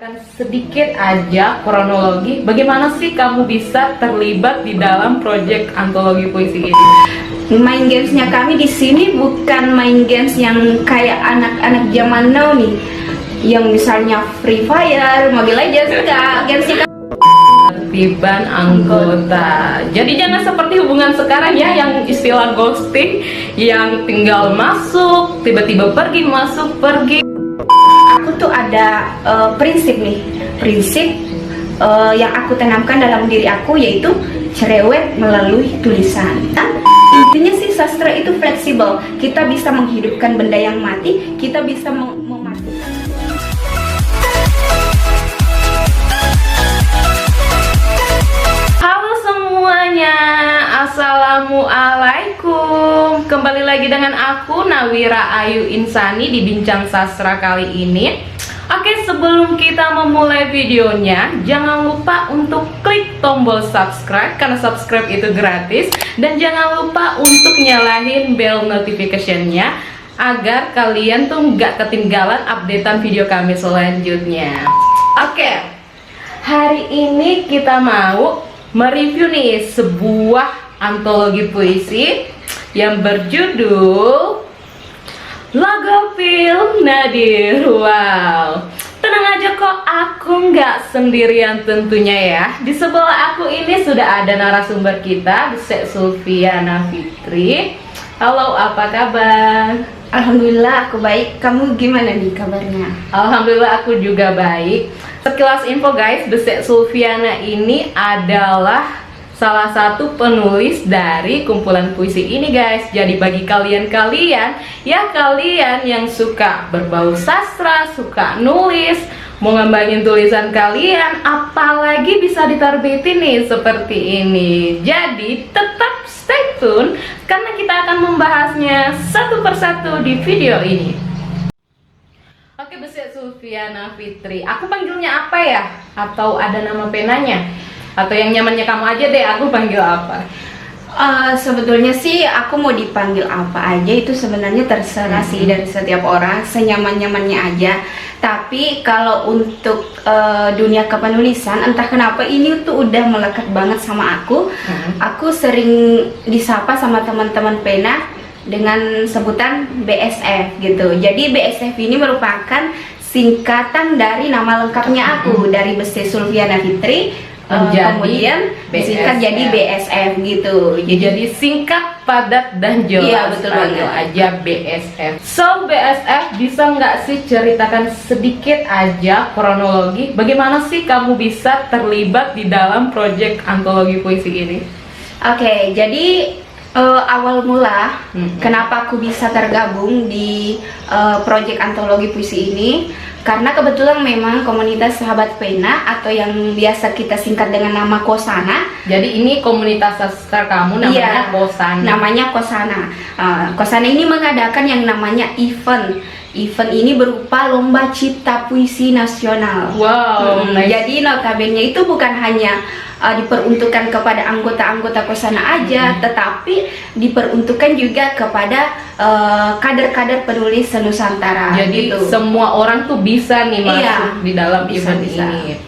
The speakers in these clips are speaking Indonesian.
ceritakan sedikit aja kronologi bagaimana sih kamu bisa terlibat di dalam proyek antologi puisi ini? Main gamesnya kami di sini bukan main games yang kayak anak-anak zaman now nih, yang misalnya Free Fire, Mobile Legends, enggak. Gamesnya Tertiban anggota. Jadi jangan seperti hubungan sekarang ya, yang istilah ghosting, yang tinggal masuk, tiba-tiba pergi, masuk, pergi. aku tuh ada prinsip yang aku tanamkan dalam diri aku, yaitu cerewet melalui tulisan. Intinya sih sastra itu fleksibel, kita bisa menghidupkan benda yang mati, kita bisa mematikan. Halo semuanya, assalamualaikum. Kembali lagi dengan aku Nawira Ayu Insani di Bincang Sastra kali ini. Oke, sebelum kita memulai videonya, jangan lupa untuk klik tombol subscribe karena subscribe itu gratis, dan jangan lupa untuk nyalain bell notification-nya agar kalian tuh nggak ketinggalan updatean video kami selanjutnya. Oke, hari ini kita mau mereview nih sebuah antologi puisi yang berjudul Logopil Nadir. Wow, tenang aja kok, aku nggak sendirian tentunya ya. Di sebelah aku ini sudah ada narasumber kita, Besek Sulfiana Fitri. Halo, apa kabar? Alhamdulillah aku baik, kamu gimana nih kabarnya? Alhamdulillah aku juga baik. Sekilas info guys, Besek Sulfiana ini adalah salah satu penulis dari kumpulan puisi ini guys. Jadi bagi kalian-kalian yang suka berbau sastra, suka nulis, mau ngembangin tulisan kalian, apalagi bisa diterbitin nih seperti ini. Jadi tetap stay tune karena kita akan membahasnya satu persatu di video ini. Oke, Besek Sulfiana Fitri, aku panggilnya apa ya? Atau ada nama penanya? Atau yang nyamannya kamu aja deh, aku panggil apa? Sebetulnya sih aku mau dipanggil apa aja itu sebenarnya terserah sih dari setiap orang, senyaman-nyamannya aja. Tapi kalau untuk dunia kepenulisan, entah kenapa ini tuh udah melekat banget sama aku. Aku sering disapa sama teman-teman pena dengan sebutan BSF gitu. Jadi BSF ini merupakan singkatan dari nama lengkapnya aku, dari Besek Sulfiana Fitri. Kemudian disingkat jadi BSF gitu. Jadi singkat, padat, dan jelas. Iya, betul panggil banget aja BSF. So BSF, bisa nggak sih ceritakan sedikit aja kronologi bagaimana sih kamu bisa terlibat di dalam proyek antologi puisi ini? Oke, jadi awal mula kenapa aku bisa tergabung di proyek antologi puisi ini, karena kebetulan memang komunitas sahabat pena atau yang biasa kita singkat dengan nama Kosana. Jadi ini komunitas sastra kamu namanya Kosana. Namanya Kosana. Kosana ini mengadakan yang namanya event. Event ini berupa lomba cipta puisi nasional. Wow, nice. Jadi notabene itu bukan hanya diperuntukkan kepada anggota-anggota Kosana aja, tetapi diperuntukkan juga kepada kader-kader penulis Nusantara. Jadi gitu. semua orang tuh bisa nih masuk di dalam event ini.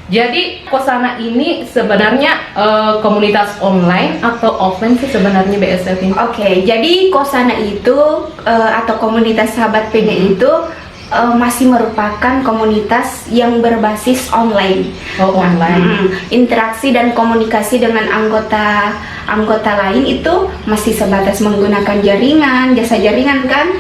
Jadi Kosana ini sebenarnya komunitas online atau offline sih sebenarnya BSF ini? Oke, jadi Kosana itu atau komunitas sahabat pena itu masih merupakan komunitas yang berbasis online. Online. Interaksi dan komunikasi dengan anggota lain itu masih sebatas menggunakan jasa jaringan kan,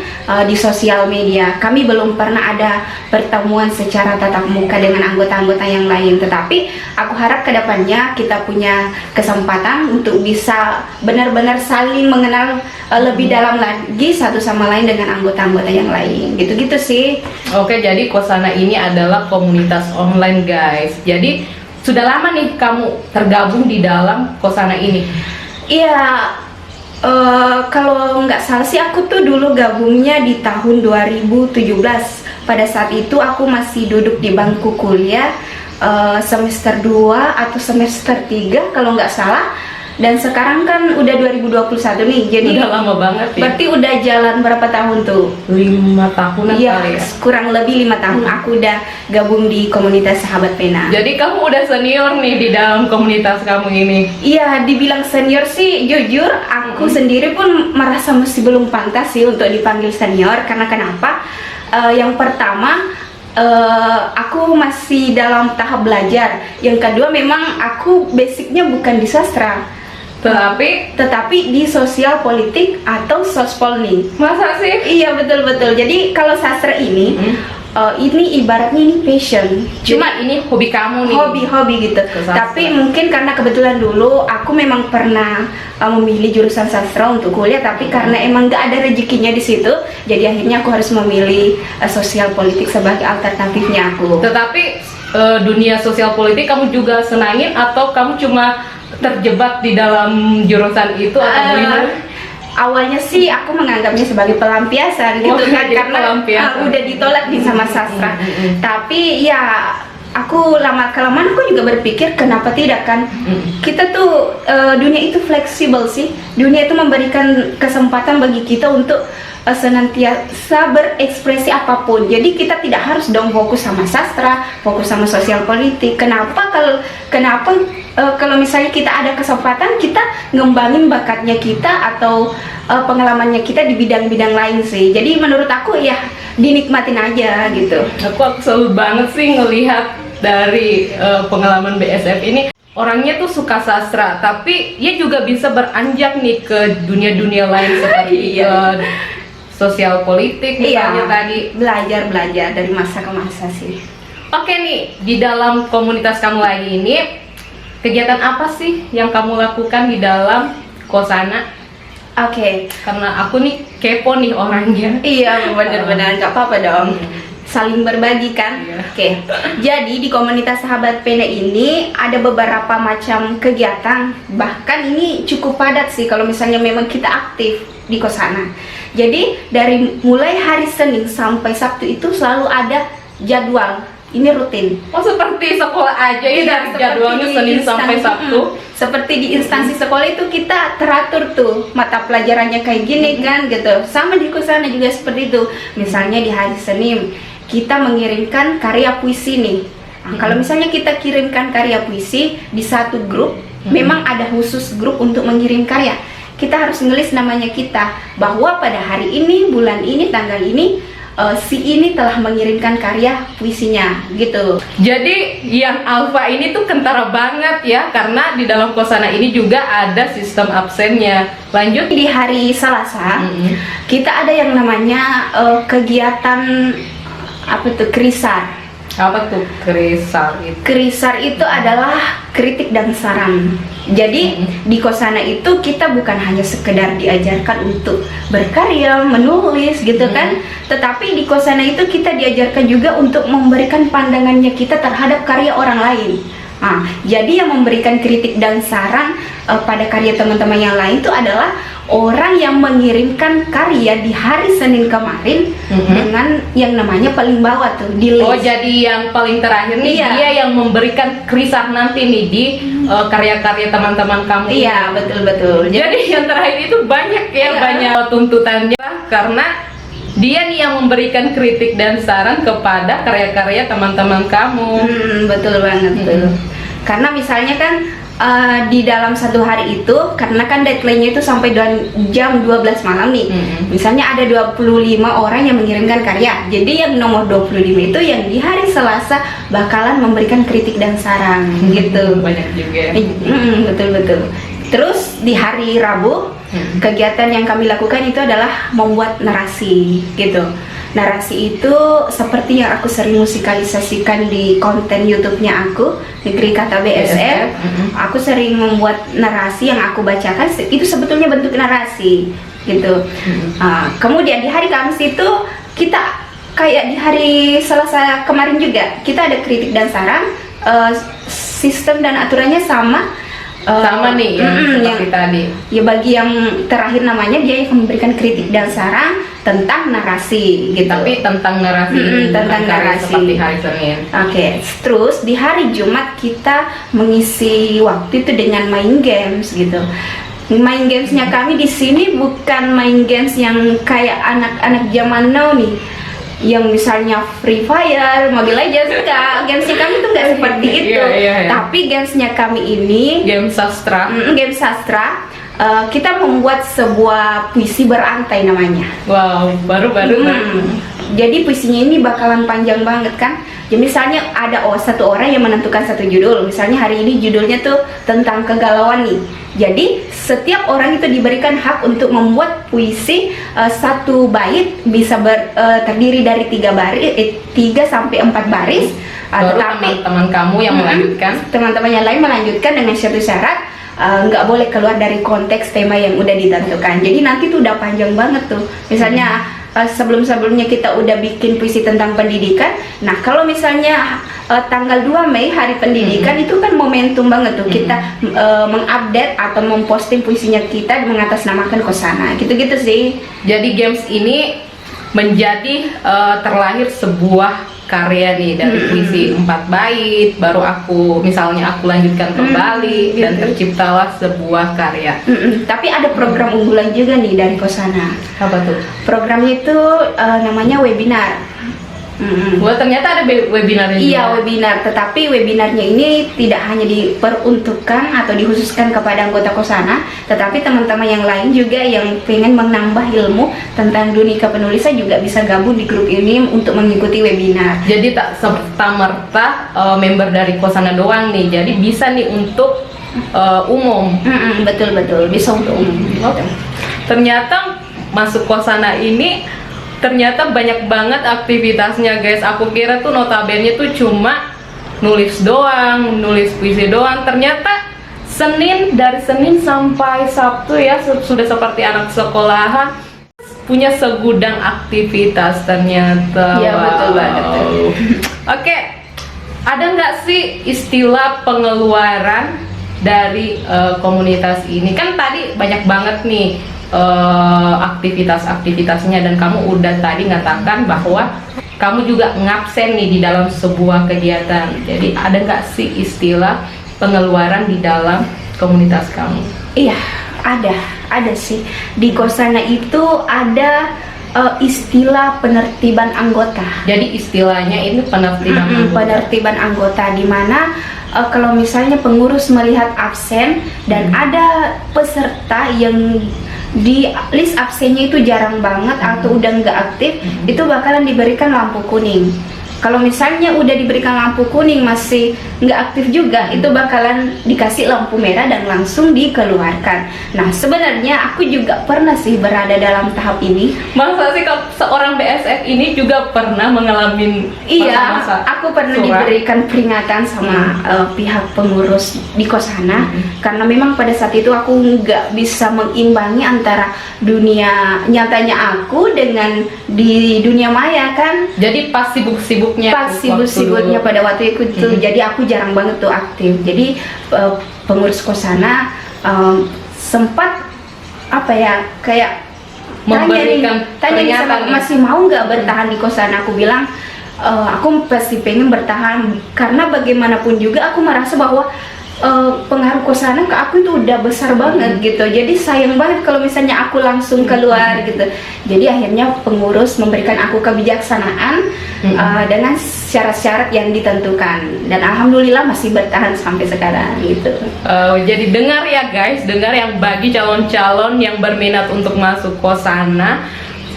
di sosial media. Kami belum pernah ada pertemuan secara tatap muka dengan anggota-anggota yang lain. Tetapi aku harap kedepannya kita punya kesempatan untuk bisa benar-benar saling mengenal lebih dalam lagi satu sama lain dengan anggota-anggota yang lain. Gitu-gitu sih. Oke, jadi Kosana ini adalah komunitas online guys. Jadi sudah lama nih kamu tergabung di dalam Kosana ini? Iya, kalau nggak salah sih aku tuh dulu gabungnya di tahun 2017. Pada saat itu aku masih duduk di bangku kuliah semester 2 atau semester 3 kalau nggak salah. dan sekarang kan udah 2021 nih, jadi Udah lama banget ya. berarti udah jalan berapa tahun tuh? 5 tahunan Iya, kali ya. kurang lebih 5 tahun aku udah gabung di komunitas Sahabat Pena. Jadi kamu udah senior nih di dalam komunitas kamu ini. Iya, dibilang senior sih, jujur aku sendiri pun merasa masih belum pantas sih untuk dipanggil senior. Karena kenapa? Yang pertama, aku masih dalam tahap belajar. Yang kedua, memang aku basicnya bukan di sastra, tetapi di sosial politik atau sospol nih. Masa sih? Iya, betul-betul. Jadi kalau sastra ini ini ibaratnya ini passion. Cuma ini hobi kamu nih. Hobi gitu. Sastra. Tapi mungkin karena kebetulan dulu aku memang pernah memilih jurusan sastra untuk kuliah, tapi karena emang gak ada rezekinya di situ, jadi akhirnya aku harus memilih sosial politik sebagai alternatifnya aku. Tetapi dunia sosial politik kamu juga senangin atau kamu cuma terjebak di dalam jurusan itu atau gimana? Awalnya sih aku menganggapnya sebagai pelampiasan gitu kan, jadi karena pelampiasan. udah ditolak di sama sastra. Tapi ya aku lama kelamaan aku juga berpikir kenapa tidak kan. Kita tuh dunia itu fleksibel sih. Dunia itu memberikan kesempatan bagi kita untuk senantiasa berekspresi apapun. Jadi kita tidak harus dong fokus sama sastra, fokus sama sosial politik. Kenapa kalau misalnya kita ada kesempatan, kita ngembangin bakatnya kita atau pengalamannya kita di bidang-bidang lain sih. Jadi menurut aku ya dinikmatin aja gitu. Aku selalu banget sih ngelihat dari pengalaman BSF ini. Orangnya tuh suka sastra, tapi dia juga bisa beranjak nih ke dunia-dunia lain seperti sosial politik misalnya tadi. Belajar dari masa ke masa sih. Oke nih, di dalam komunitas kamu lagi ini, kegiatan apa sih yang kamu lakukan di dalam Kosana? Oke. Karena aku nih kepo nih orangnya. Iya, benar-benar nggak apa-apa dong. Saling berbagi kan. Iya. Oke. Jadi di komunitas Sahabat Pena ini ada beberapa macam kegiatan. Bahkan ini cukup padat sih kalau misalnya memang kita aktif di Kosana. Jadi dari mulai hari Senin sampai Sabtu itu selalu ada jadwal. Ini rutin. Oh, seperti sekolah aja ya, dari Seperti jadwalnya di Senin sampai instansi- Sabtu. Seperti di instansi sekolah itu kita teratur tuh mata pelajarannya kayak gini kan gitu. Sama di Kosana juga seperti itu. Misalnya di hari Senin kita mengirimkan karya puisi nih. Nah, kalau misalnya kita kirimkan karya puisi di satu grup, memang ada khusus grup untuk mengirim karya. Kita harus ngelis namanya kita bahwa pada hari ini, bulan ini, tanggal ini si ini telah mengirimkan karya puisinya gitu. Jadi yang Alfa ini tuh kentara banget ya, karena di dalam Kosana ini juga ada sistem absennya. Lanjut. Di hari Selasa kita ada yang namanya kegiatan apa tuh, krisar. Apa tuh krisar itu? Krisar itu adalah kritik dan saran. Jadi di Kosana itu kita bukan hanya sekedar diajarkan untuk berkarya, menulis gitu kan, tetapi di Kosana itu kita diajarkan juga untuk memberikan pandangannya kita terhadap karya orang lain. Nah, jadi yang memberikan kritik dan saran pada karya teman-teman yang lain itu adalah orang yang mengirimkan karya di hari Senin kemarin dengan yang namanya paling bawah tuh di list. Oh, jadi yang paling terakhir nih Iya. dia yang memberikan krisar nanti nih di karya-karya teman-teman kamu. Iya, betul. Jadi yang terakhir itu banyak ya, Iya. banyak tuntutannya karena dia nih yang memberikan kritik dan saran kepada karya-karya teman-teman kamu. Betul banget tuh. Karena misalnya kan di dalam satu hari itu, karena kan deadline-nya itu sampai jam 12 malam nih. Misalnya ada 25 orang yang mengirimkan karya. Jadi yang nomor 25 itu yang di hari Selasa bakalan memberikan kritik dan saran gitu. Banyak juga. Betul. Terus di hari Rabu kegiatan yang kami lakukan itu adalah membuat narasi gitu. Narasi itu seperti yang aku sering musikalisasikan di konten YouTube-nya aku, Negeri Kata BSF. Aku sering membuat narasi yang aku bacakan, itu sebetulnya bentuk narasi gitu. Kemudian di hari Kamis itu kita kayak di hari Selasa kemarin juga kita ada kritik dan saran, sistem dan aturannya sama. Sama nih yang seperti tadi. Ya bagi yang terakhir namanya dia akan memberikan kritik dan saran tentang narasi gitu. Tapi tentang narasi ini, tentang bukan narasi seperti hari Senin. Oke, terus di hari Jumat kita mengisi waktu itu dengan main games gitu. Main gamesnya kami di sini bukan main games yang kayak anak-anak zaman now nih, yang misalnya Free Fire, Mobile Legends. Enggak, gamesnya kami tuh nggak seperti itu. Tapi gamesnya kami ini game sastra. Game sastra. Kita membuat sebuah puisi berantai namanya. Wow, baru-baru. Jadi puisinya ini bakalan panjang banget kan. Ya misalnya ada satu orang yang menentukan satu judul. Misalnya hari ini judulnya tuh tentang kegalauan nih. Jadi setiap orang itu diberikan hak untuk membuat puisi satu bait bisa terdiri dari 3 sampai 4 baris. Baru teman-teman kamu yang melanjutkan. Teman-teman yang lain melanjutkan dengan satu syarat, nggak boleh keluar dari konteks tema yang udah ditentukan. Jadi nanti tuh udah panjang banget tuh. Misalnya sebelum-sebelumnya kita udah bikin puisi tentang pendidikan. Nah kalau misalnya tanggal 2 Mei hari pendidikan itu kan momentum banget tuh kita mengupdate atau memposting puisinya kita mengatasnamakan Kosana gitu-gitu sih. Jadi games ini menjadi terlahir sebuah karya nih dari puisi 4 bait, baru aku lanjutkan kembali dan terciptalah sebuah karya. Tapi ada program unggulan juga nih dari Kosana. Apa tuh? Programnya itu namanya webinar. Wah, ternyata ada webinarnya juga. Iya, webinar. Tetapi webinarnya ini tidak hanya diperuntukkan atau dikhususkan kepada anggota Kosana, tetapi teman-teman yang lain juga yang pengen menambah ilmu tentang dunia kepenulisan juga bisa gabung di grup ini untuk mengikuti webinar. Jadi tak serta-merta member dari Kosana doang nih. Jadi bisa nih untuk umum. Betul-betul, bisa untuk umum. Ternyata masuk Kosana ini ternyata banyak banget aktivitasnya guys. Aku kira tuh notabene tuh cuma nulis doang, nulis puisi doang. Ternyata dari Senin sampai Sabtu ya sudah seperti anak sekolahan, punya segudang aktivitas ternyata. Iya, betul banget. Oke, ada nggak sih istilah pengeluaran dari komunitas ini? Kan tadi banyak banget nih aktivitasnya, dan kamu udah tadi ngatakan bahwa kamu juga ngabsen nih di dalam sebuah kegiatan. Jadi ada nggak sih istilah pengeluaran di dalam komunitas kamu? Iya, ada sih. Di Kosana itu ada istilah penertiban anggota. Jadi istilahnya ini penertiban anggota, di mana kalau misalnya pengurus melihat absen dan ada peserta yang di list absennya itu jarang banget atau udah nggak aktif, itu bakalan diberikan lampu kuning. Kalau misalnya udah diberikan lampu kuning masih nggak aktif juga, itu bakalan dikasih lampu merah dan langsung dikeluarkan. Nah sebenarnya aku juga pernah sih berada dalam tahap ini. Masa sih kalau seorang BSF ini juga pernah mengalami masa-masa? Iya, aku pernah diberikan peringatan sama pihak pengurus di Kosana, karena memang pada saat itu aku nggak bisa mengimbangi antara dunia nyatanya aku dengan di dunia maya kan. Jadi pas sibuk-sibuknya pada waktu itu jadi aku jarang banget tuh aktif. Jadi pengurus Kosana sempat kayak tanya masih mau nggak bertahan di Kosana. Aku bilang aku pasti pengen bertahan, karena bagaimanapun juga aku merasa bahwa pengaruh Kosana ke aku itu udah besar banget gitu. Jadi sayang banget kalau misalnya aku langsung keluar gitu. Jadi akhirnya pengurus memberikan aku kebijaksanaan dengan syarat-syarat yang ditentukan, dan alhamdulillah masih bertahan sampai sekarang gitu. Jadi dengar ya guys, dengar yang bagi calon-calon yang berminat untuk masuk Kosana,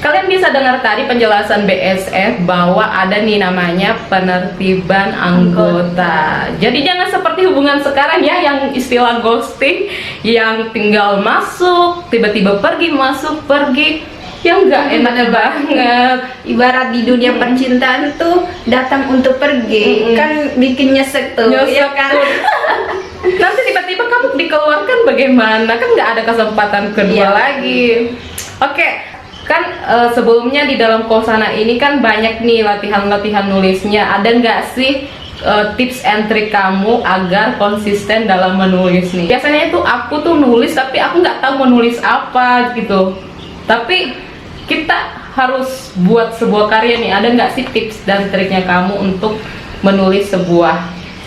kalian bisa dengar tadi penjelasan BSF bahwa ada nih namanya penertiban anggota. Jadi jangan seperti hubungan sekarang ya, yang istilah ghosting, yang tinggal masuk, tiba-tiba pergi, masuk, pergi, yang nggak enak banget. Ibarat di dunia percintaan tuh datang untuk pergi, kan bikin nyesek tuh, ya kan? Nanti tiba-tiba kamu dikeluarkan bagaimana? Kan nggak ada kesempatan kedua lagi. Oke. Kan sebelumnya di dalam Kosana ini kan banyak nih latihan-latihan nulisnya. Ada nggak sih tips and trik kamu agar konsisten dalam menulis nih. Biasanya itu aku tuh nulis tapi aku nggak tahu menulis apa gitu. Tapi kita harus buat sebuah karya nih. Ada nggak sih tips dan triknya kamu untuk menulis sebuah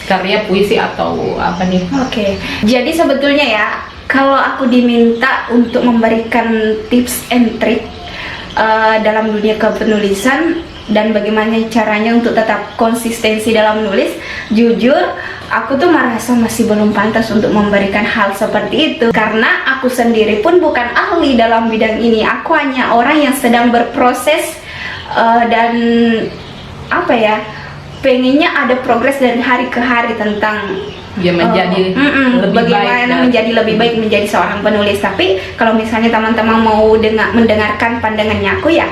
karya puisi atau apa nih? Oke, jadi sebetulnya ya, kalau aku diminta untuk memberikan tips and trik dalam dunia kepenulisan dan bagaimana caranya untuk tetap konsistensi dalam menulis, jujur aku tuh merasa masih belum pantas untuk memberikan hal seperti itu, karena aku sendiri pun bukan ahli dalam bidang ini. Aku hanya orang yang sedang berproses dan apa ya, pengennya ada progres dari hari ke hari tentang Ya menjadi lebih bagaimana baik, menjadi lebih baik menjadi seorang penulis. Tapi kalau misalnya teman-teman mau mendengarkan pandangannya aku, ya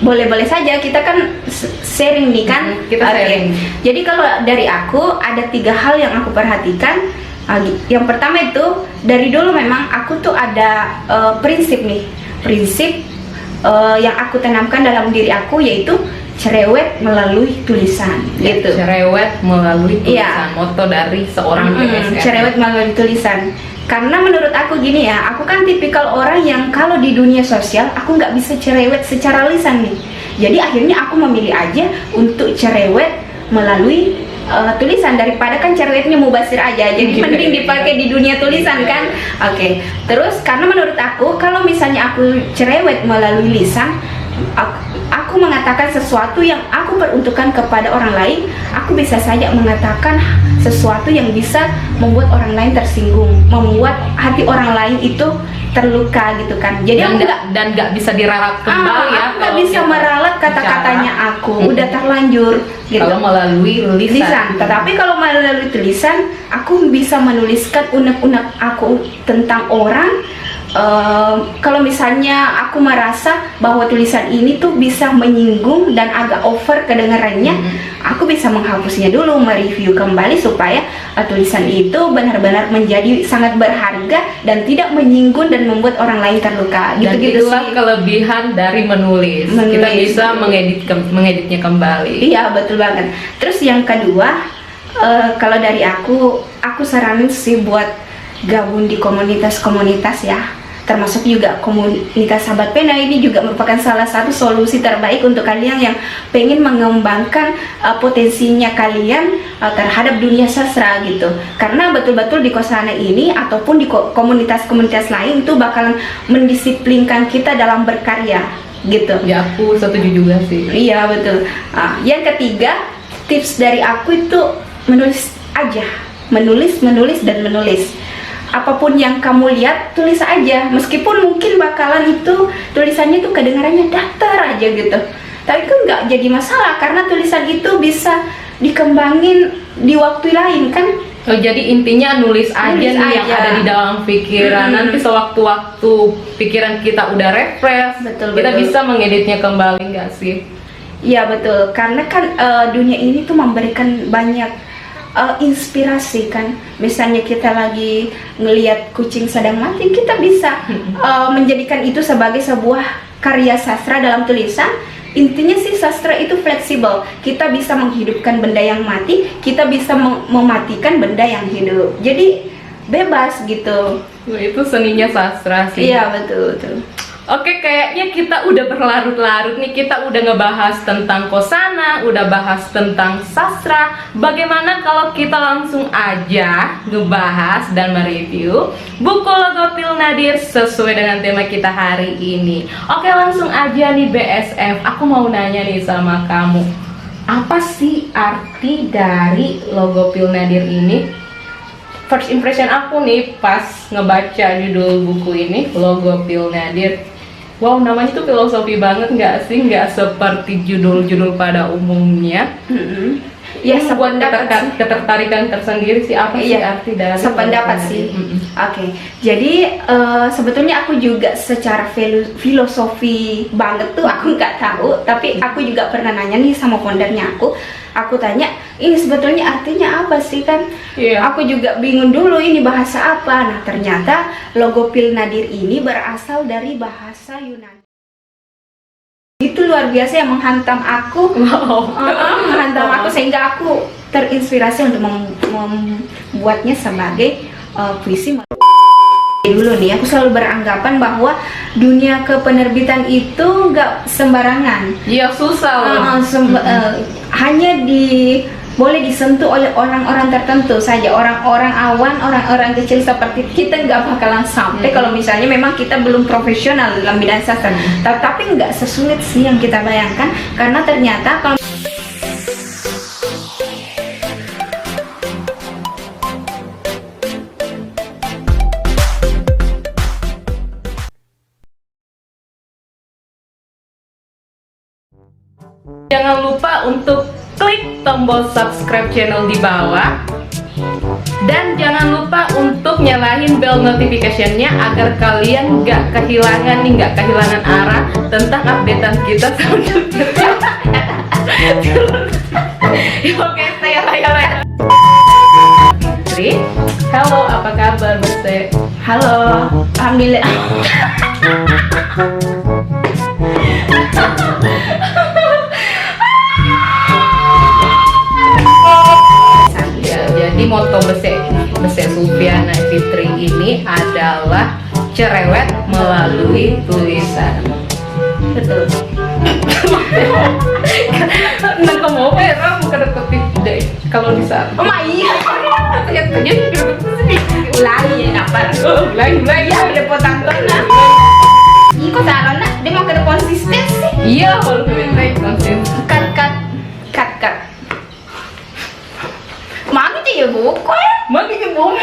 boleh-boleh saja, kita kan sharing nih kan. Kita sharing. Jadi kalau dari aku ada 3 hal yang aku perhatikan. Yang pertama itu, dari dulu memang aku tuh ada prinsip yang aku tanamkan dalam diri aku, yaitu cerewet melalui tulisan. Ya, gitu. cerewet melalui tulisan, Iya. moto dari seorang BSF. Cerewet melalui tulisan. Karena menurut aku gini ya, aku kan tipikal orang yang kalau di dunia sosial aku nggak bisa cerewet secara lisan nih. Jadi akhirnya aku memilih aja untuk cerewet melalui tulisan, daripada kan cerewetnya mubasir aja. Jadi mending dipakai di dunia tulisan kan. Oke. Terus karena menurut aku kalau misalnya aku cerewet melalui lisan, aku mengatakan sesuatu yang aku peruntukkan kepada orang lain, aku bisa saja mengatakan sesuatu yang bisa membuat orang lain tersinggung, membuat hati orang lain itu terluka gitu kan. Jadi aku nggak bisa diralat kembali ya. aku nggak bisa meralat kata-katanya aku, udah terlanjur gitu. Kalau melalui lisan. Tetapi kalau melalui tulisan, aku bisa menuliskan unek-unek aku tentang orang. Kalau misalnya aku merasa bahwa tulisan ini tuh bisa menyinggung dan agak over kedengarannya, aku bisa menghapusnya dulu, mereview kembali supaya tulisan itu benar-benar menjadi sangat berharga dan tidak menyinggung dan membuat orang lain terluka. Dan Gitu-gitu itulah sih. kelebihan dari menulis. Kita bisa mengeditnya kembali. Iya, betul banget. Terus yang kedua, kalau dari aku saranin sih buat gabung di komunitas-komunitas ya, termasuk juga komunitas Sahabat Pena. Ini juga merupakan salah satu solusi terbaik untuk kalian yang pengen mengembangkan potensinya kalian terhadap dunia sastra gitu. Karena betul-betul di Kosana ini ataupun di komunitas-komunitas lain itu bakalan mendisiplinkan kita dalam berkarya gitu. Ya, aku setuju juga sih. Iya, betul. Yang ketiga, tips dari aku itu menulis aja, menulis dan menulis. Apapun yang kamu lihat, tulis aja. Meskipun mungkin bakalan itu tulisannya tuh kedengarannya datar aja gitu, tapi kan nggak jadi masalah karena tulisan itu bisa dikembangin di waktu lain kan. Oh, jadi intinya nulis aja nih yang aja. ada di dalam pikiran. Nanti sewaktu-waktu pikiran kita udah refresh, kita bisa mengeditnya kembali, nggak sih? Iya, betul. Karena kan dunia ini tuh memberikan banyak inspirasi kan. Misalnya kita lagi ngelihat kucing sedang mati, kita bisa menjadikan itu sebagai sebuah karya sastra dalam tulisan. Intinya sih sastra itu fleksibel. Kita bisa menghidupkan benda yang mati, kita bisa mematikan benda yang hidup. Jadi bebas gitu. Itu seninya sastra sih. Iya, betul. Oke, kayaknya kita udah berlarut-larut nih. Kita udah ngebahas tentang Kosana, udah bahas tentang sastra. Bagaimana kalau kita langsung aja ngebahas dan mereview buku Logopil Nadir sesuai dengan tema kita hari ini. Oke, langsung aja nih BSF. Aku mau nanya nih sama kamu, apa sih arti dari Logopil Nadir ini? First impression aku nih pas ngebaca judul buku ini, Logopil Nadir. Wow, namanya tuh filosofi banget nggak sih? Nggak seperti judul-judul pada umumnya. Ya, sependapat ketertarikan tersendiri sih. Apa sih arti dari sependapat sih. Oke. Jadi sebetulnya aku juga secara filosofi banget tuh aku nggak tahu, tapi aku juga pernah nanya nih sama foundernya aku. Aku tanya, ini sebetulnya artinya apa sih kan? Aku juga bingung dulu ini bahasa apa. Nah, ternyata Logopil Nadir ini berasal dari bahasa Yunani. Itu luar biasa yang menghantam aku. Menghantam aku sehingga aku terinspirasi untuk membuatnya sebagai puisi. Dulu nih, aku selalu beranggapan bahwa dunia kepenerbitan itu nggak sembarangan. Iya, susah loh. Hanya boleh disentuh oleh orang-orang tertentu saja, orang-orang awan, orang-orang kecil seperti kita nggak bakalan sampai kalau misalnya memang kita belum profesional dalam bidang sastra. Tapi nggak sesulit sih yang kita bayangkan, karena ternyata kalau Jangan lupa untuk klik tombol subscribe channel di bawah. Dan jangan lupa untuk nyalahin bell notification-nya agar kalian nggak kehilangan arah tentang updatean kita selanjutnya. Oke, saya Fitri. Halo, apa kabar, Beste? halo, alhamdulillah. Jadi moto Bese Sulfiana Fitri ini adalah cerewet melalui tulisan. Betul. Nang kamu merah bukan deketin deh kalau di sana. Oh iya. Ulangi ya napar. Ulangi. Ya udah potong lah. Ih kok salah nak? Dia mau ke konsistensi. Iya, kalau minta konsen. Cut. Mami tuh ya buku ya. Magi ke bumi.